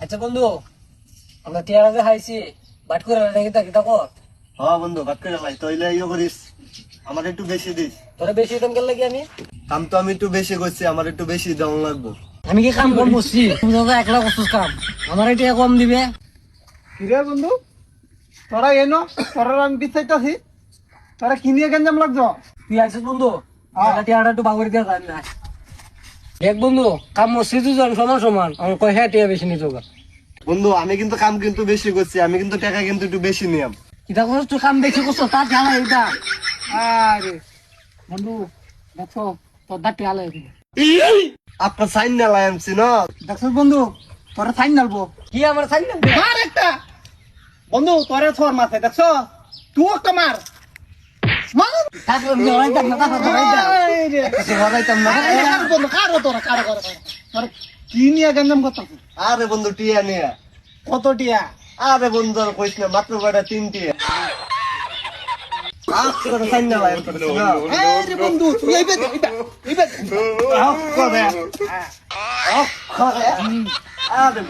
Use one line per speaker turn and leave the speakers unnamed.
আচ্ছা বন্ধু, আমরা টিয়ার আগে খাইছি, বাট করে নাকি তা কিতা কর।
হ্যাঁ বন্ধু, ভাত করে লাই তইলে ইয়ে করিস, আমার একটু বেশি দিস।
তোরা বেশি দাম গেল লাগি
কাম তো আমি একটু বেশি করছি, আমার একটু বেশি দেওয়া লাগবো।
আমি কি কাম কম করছি? তুমি তো একলা করছিস কাম, আমার এটা কম দিবে।
কিরে বন্ধু, তোরা এনো, তোরা আমি পিছাইতাছি, তোরা কি নিয়ে গেঞ্জাম লাগছো?
তুই আইছিস বন্ধু, টিয়াটা একটু বাগরি দিয়ে যান না। দেখ বন্ধু, কাম করছি দুজন সমান সমান, আমার কয় হ্যাঁ টিয়া বেশি নিত।
বন্ধু আমি কিন্তু কাম কিন্তু বেশি করছি, আমি কিন্তু টাকা কিন্তু একটু বেশি নিয়াম।
কিতা করছিস তুই? কাম বেশি করছো তার ঝালা এটা।
আরে
বন্ধু দেখছো, তোর দা টিয়া লাগে।
আপনার সাইন না লাই আনছি না।
দেখছিস বন্ধু, তোরা সাইন নালবো
কি আমার সাইন না?
মার একটা। বন্ধু তোরা থর মাথায় দেখছো, তুই একটা মার মার।
তারপর জড়াইতাম না, তারপর জড়াইতাম।
এই রে।
হরাইতাম না।
আরে কারো বন্ধু, কারো তোরা, কারো। তোরা কি নিয়ে গেঞ্জাম করতাছিস?
আরে বন্ধু টিয়া নিয়া।
কত টিয়া?
আরে বন্ধু আর কইস না, মাত্র কয়টা 3 টিয়া। আপনার সাইন না লাই আনছি না।
এই রে বন্ধু, তুই এইবে
করে। করে। আরে